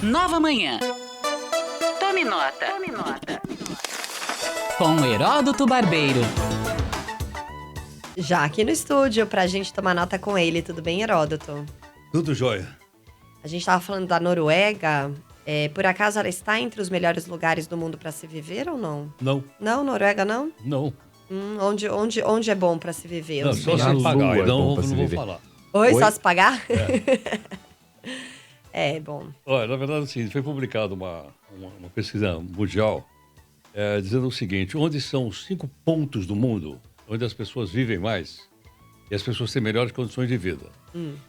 Nova Manhã. Tome nota. Com Heródoto Barbeiro. Já aqui no estúdio, pra gente tomar nota com ele. Tudo bem, Heródoto? Tudo jóia. A gente tava falando da Noruega. Por acaso ela está entre os melhores lugares do mundo pra se viver ou não? Não. Não, Noruega não? Não. Onde é bom pra se viver? Não, só se pagar. Lua é bom Não pra se vou viver. falar. Oi, Oi? só se pagar? Bom. Olha, na verdade, assim, foi publicada uma pesquisa mundial dizendo o seguinte: onde são os 5 pontos do mundo onde as pessoas vivem mais e as pessoas têm melhores condições de vida.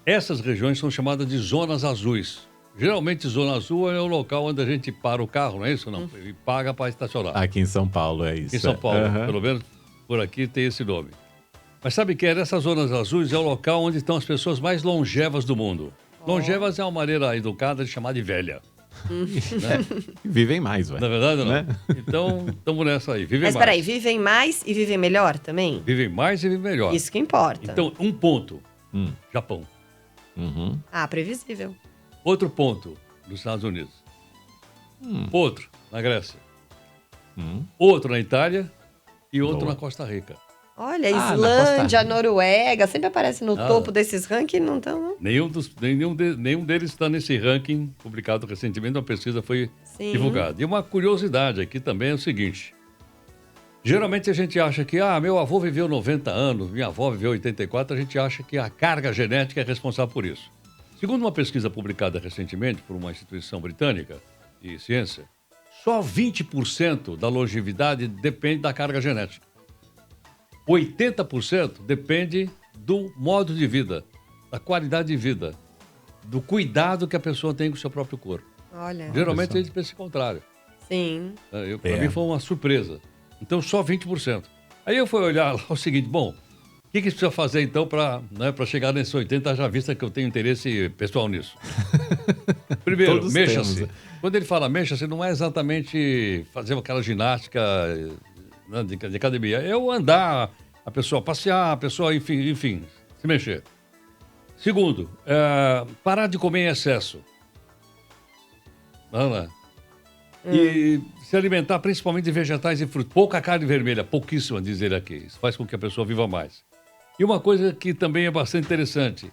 Essas regiões são chamadas de zonas azuis. Geralmente, zona azul é o local onde a gente para o carro, não é isso? Não? E paga para estacionar. Aqui em São Paulo é isso. Em São Paulo, Aham. pelo menos por aqui tem esse nome. Mas sabe que essas zonas azuis é o local onde estão as pessoas mais longevas do mundo. Longevas é uma maneira educada de chamar de velha. Vivem mais, Na velho. verdade, não. Né? Então, estamos nessa aí. Vivem Mas mais. peraí, vivem mais e vivem melhor também? Vivem mais e vivem melhor. Isso que importa. Então, um ponto, Hum. Japão. Uhum. Previsível. Outro ponto, nos Estados Unidos. Outro, na Grécia. Outro na Itália e outro Boa. na Costa Rica. Olha, Ah, na Islândia, Costa- Noruega, sempre aparece no Nada. topo desses rankings, não estão, não? Nenhum deles está nesse ranking publicado recentemente, uma pesquisa foi Sim. divulgada. E uma curiosidade aqui também é o seguinte: geralmente a gente acha que, meu avô viveu 90 anos, minha avó viveu 84, a gente acha que a carga genética é responsável por isso. Segundo uma pesquisa publicada recentemente por uma instituição britânica de ciência, só 20% da longevidade depende da carga genética. 80% depende do modo de vida, da qualidade de vida, do cuidado que a pessoa tem com o seu próprio corpo. Olha, Geralmente só. a gente pensa o contrário. sim. Para mim foi uma surpresa. Então só 20%. Aí eu fui olhar lá o seguinte: bom, o que precisa fazer então para chegar nesses 80%, já vista que eu tenho interesse pessoal nisso? Primeiro, Todos mexa-se. temos. Quando ele fala mexa-se, não é exatamente fazer aquela ginástica de academia. É o andar, a pessoa passear, a pessoa, enfim, se mexer. Segundo, parar de comer em excesso. Não é? E se alimentar principalmente de vegetais e frutos. Pouca carne vermelha, pouquíssima, diz ele aqui. Isso faz com que a pessoa viva mais. E uma coisa que também é bastante interessante: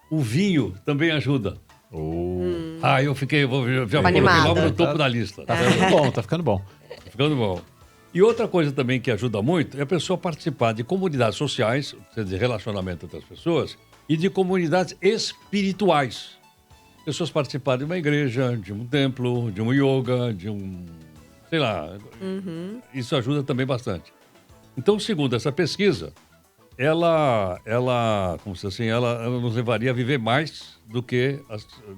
o vinho também ajuda. Eu já coloquei Animada. logo no topo da lista. Tá ficando bom, tá ficando bom. Tá ficando bom. E outra coisa também que ajuda muito é a pessoa participar de comunidades sociais, ou seja, de relacionamento entre as pessoas, e de comunidades espirituais. Pessoas participarem de uma igreja, de um templo, de um yoga, de um... sei lá. Isso ajuda também bastante. Então, segundo essa pesquisa, ela como se diz assim, ela nos levaria a viver mais do que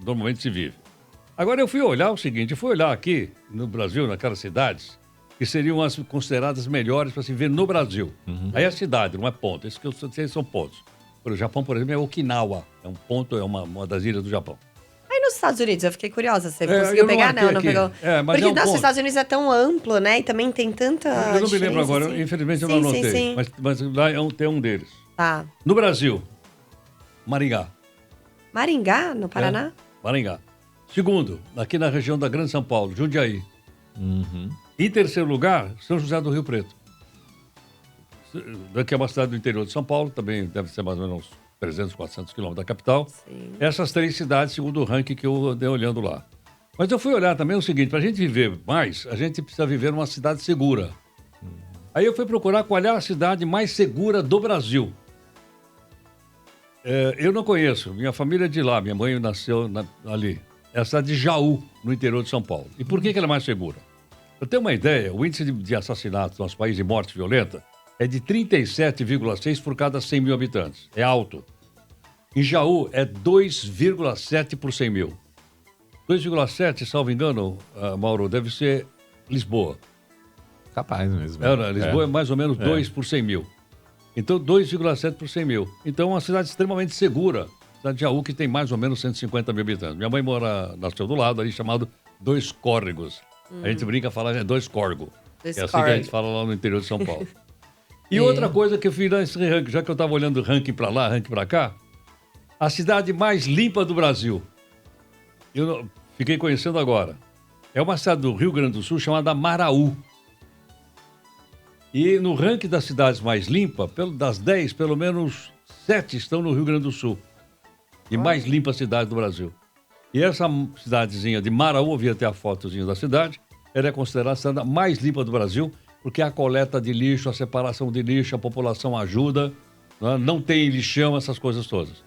normalmente se vive. Agora eu fui olhar o seguinte, eu fui olhar aqui no Brasil, naquelas cidades, que seriam as consideradas melhores para se viver no Brasil. Aí a cidade, não é ponto, esses que eu sei são pontos. O Japão, por exemplo, é Okinawa, é um ponto, é uma das ilhas do Japão. Aí nos Estados Unidos, eu fiquei curiosa, você eu conseguiu não pegar? marquei Não, não aqui. pegou. Mas Porque é um nossa, os ponto. Estados Unidos é tão amplo, né? E também tem tanta Eu não me lembro diferença, agora, assim. infelizmente eu Sim, não anotei, sim. mas lá tem um deles. Tá. No Brasil, Maringá. Maringá, no Paraná? Maringá. Segundo, aqui na região da Grande São Paulo, Jundiaí. Uhum. Em terceiro lugar, São José do Rio Preto. Daqui é uma cidade do interior de São Paulo, também deve ser mais ou menos 300, 400 quilômetros da capital. Sim. Essas 3 cidades, segundo o ranking que eu andei olhando lá. Mas eu fui olhar também o seguinte: para a gente viver mais, a gente precisa viver numa cidade segura. Aí eu fui procurar qual é a cidade mais segura do Brasil. Eu não conheço, minha família é de lá, minha mãe nasceu ali. É a cidade de Jaú, no interior de São Paulo. E por que ela é mais segura? Pra ter uma ideia, o índice de assassinatos no nosso país, de morte violenta, é de 37,6 por cada 100 mil habitantes. É alto. Em Jaú, é 2,7 por 100 mil. 2,7, salvo engano, Mauro, deve ser Lisboa. Capaz mesmo. Lisboa é mais ou menos 2 por 100 mil. Então, 2,7 por 100 mil. Então, é uma cidade extremamente segura. Cidade de Jaú, que tem mais ou menos 150 mil habitantes. Minha mãe nasceu do lado, ali chamado Dois Córregos. A gente brinca, fala Dois Córregos. Dois É assim que a gente Córregos. fala lá no interior de São Paulo. E outra coisa que eu fiz nesse ranking, já que eu estava olhando o ranking para lá, ranking para cá, a cidade mais limpa do Brasil. fiquei conhecendo agora. É uma cidade do Rio Grande do Sul chamada Maraú. E no ranking das cidades mais limpas, das 10, pelo menos 7 estão no Rio Grande do Sul. E mais limpa cidade do Brasil. E essa cidadezinha de Maraú, eu vi até a fotozinha da cidade, ela é considerada a cidade mais limpa do Brasil, porque a coleta de lixo, a separação de lixo, a população ajuda, né? Não tem lixão, essas coisas todas.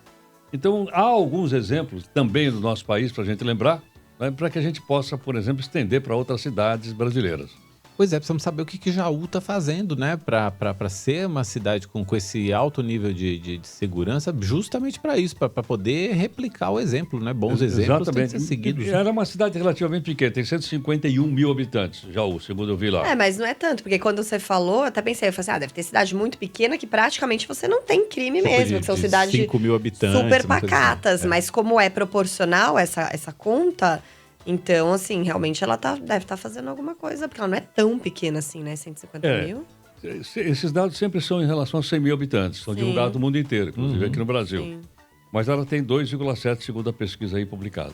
Então, há alguns exemplos também do nosso país, para a gente lembrar, né? Para que a gente possa, por exemplo, estender para outras cidades brasileiras. Pois é, precisamos saber o que Jaú está fazendo, né? Para ser uma cidade com esse alto nível de segurança, justamente para isso, para poder replicar o exemplo, né? Bons exemplos têm que ser seguidos. Era uma cidade relativamente pequena, tem 151 mil habitantes, Jaú, segundo eu vi lá. Mas não é tanto, porque quando você falou, eu até pensei, eu falei assim, deve ter cidade muito pequena que praticamente você não tem crime mesmo, que são cidades 5 mil habitantes, super uma coisa pacatas, assim. mas como é proporcional essa conta, então, assim, realmente ela deve estar fazendo alguma coisa, porque ela não é tão pequena assim, né, 150 mil. Esses dados sempre são em relação a 100 mil habitantes, são divulgados no mundo inteiro, inclusive aqui no Brasil. Sim. Mas ela tem 2,7 segundo a pesquisa aí publicada.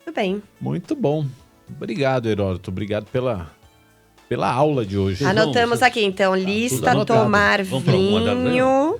Tudo bem. Muito bom. Obrigado, Heródoto. Obrigado pela aula de hoje. Anotamos aqui, então, lista anotado. tomar Vamos falar uma delas aí, vinho.